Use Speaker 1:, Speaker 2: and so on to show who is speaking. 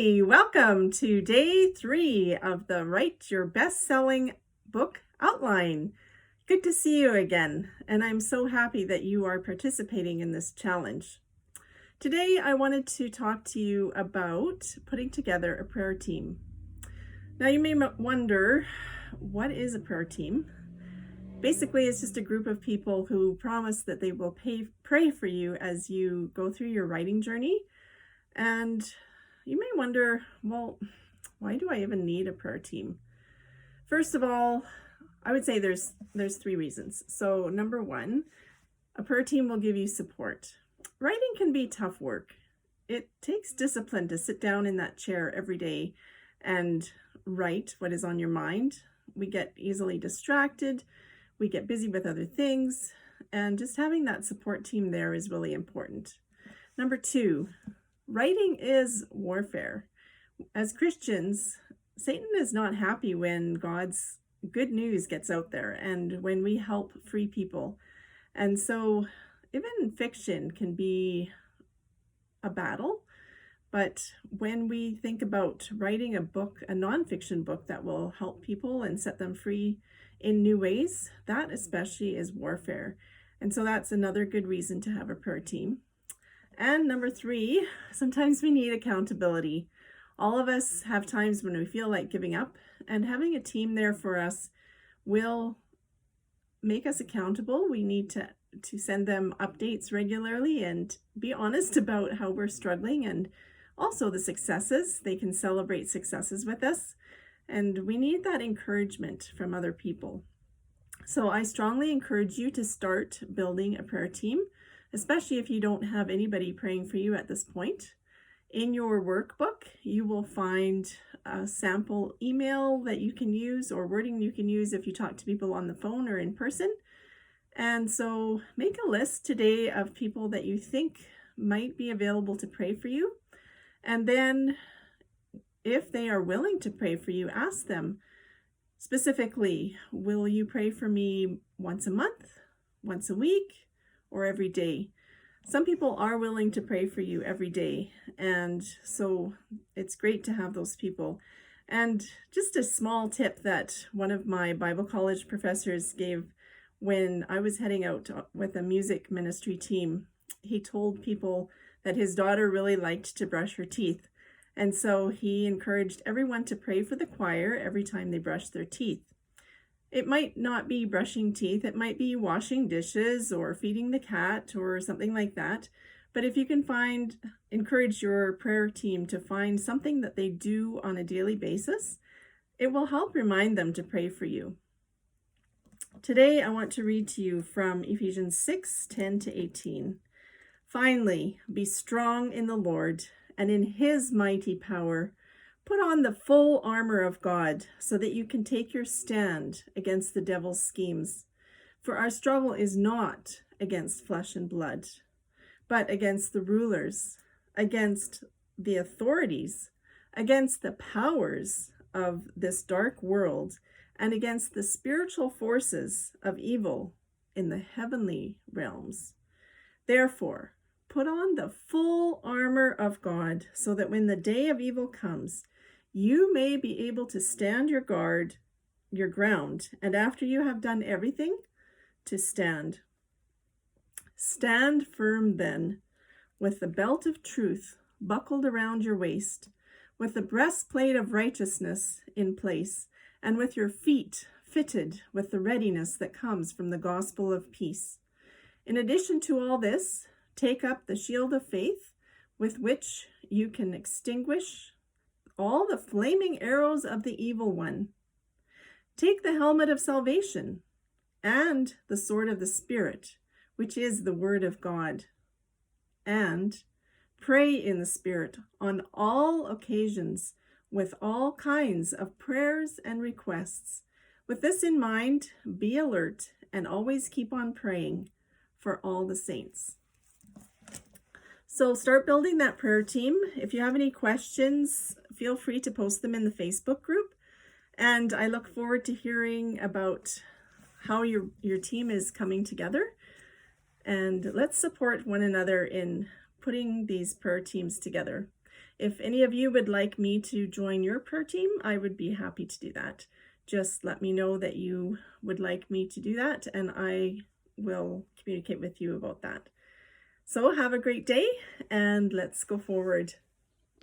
Speaker 1: Hey, welcome to day 3 of the Write Your Best-Selling Book Outline. Good to see you again, and I'm so happy that you are participating in this challenge. Today, I wanted to talk to you about putting together a prayer team. Now, you may wonder, what is a prayer team? Basically, it's just a group of people who promise that they will pray for you as you go through your writing journey. And you may wonder, well, why do I even need a prayer team? First of all, I would say there's 3 reasons. So number 1, a prayer team will give you support. Writing can be tough work. It takes discipline to sit down in that chair every day and write what is on your mind. We get easily distracted. We get busy with other things. And just having that support team there is really important. Number 2, writing is warfare. As Christians, Satan is not happy when God's good news gets out there and when we help free people. And so even fiction can be a battle. But when we think about writing a book, a nonfiction book that will help people and set them free in new ways, that especially is warfare. And so that's another good reason to have a prayer team. And number 3, sometimes we need accountability. All of us have times when we feel like giving up, and having a team there for us will make us accountable. We need to send them updates regularly and be honest about how we're struggling and also the successes. They can celebrate successes with us, and we need that encouragement from other people. So I strongly encourage you to start building a prayer team, especially if you don't have anybody praying for you at this point. In your workbook, you will find a sample email that you can use or wording you can use if you talk to people on the phone or in person. And so make a list today of people that you think might be available to pray for you. And then if they are willing to pray for you, ask them specifically, will you pray for me once a month, once a week, or every day? Some people are willing to pray for you every day, and so it's great to have those people. And just a small tip that one of my Bible college professors gave when I was heading out with a music ministry team, he told people that his daughter really liked to brush her teeth. And so he encouraged everyone to pray for the choir every time they brush their teeth. It might not be brushing teeth, it might be washing dishes or feeding the cat or something like that. But if you can encourage your prayer team to find something that they do on a daily basis, it will help remind them to pray for you. Today, I want to read to you from Ephesians 6:10-18. Finally, be strong in the Lord and in his mighty power. Put on the full armor of God so that you can take your stand against the devil's schemes. For our struggle is not against flesh and blood, but against the rulers, against the authorities, against the powers of this dark world, and against the spiritual forces of evil in the heavenly realms. Therefore, put on the full armor of God so that when the day of evil comes, you may be able to stand your ground, and after you have done everything, to stand. Stand firm then, with the belt of truth buckled around your waist, with the breastplate of righteousness in place, and with your feet fitted with the readiness that comes from the gospel of peace. In addition to all this, take up the shield of faith, with which you can extinguish all the flaming arrows of the evil one. Take the helmet of salvation and the sword of the Spirit, which is the word of God. And pray in the Spirit on all occasions with all kinds of prayers and requests. With this in mind, be alert and always keep on praying for all the saints. So start building that prayer team. If you have any questions, feel free to post them in the Facebook group. And I look forward to hearing about how your team is coming together. And let's support one another in putting these prayer teams together. If any of you would like me to join your prayer team, I would be happy to do that. Just let me know that you would like me to do that, and I will communicate with you about that. So have a great day, and let's go forward.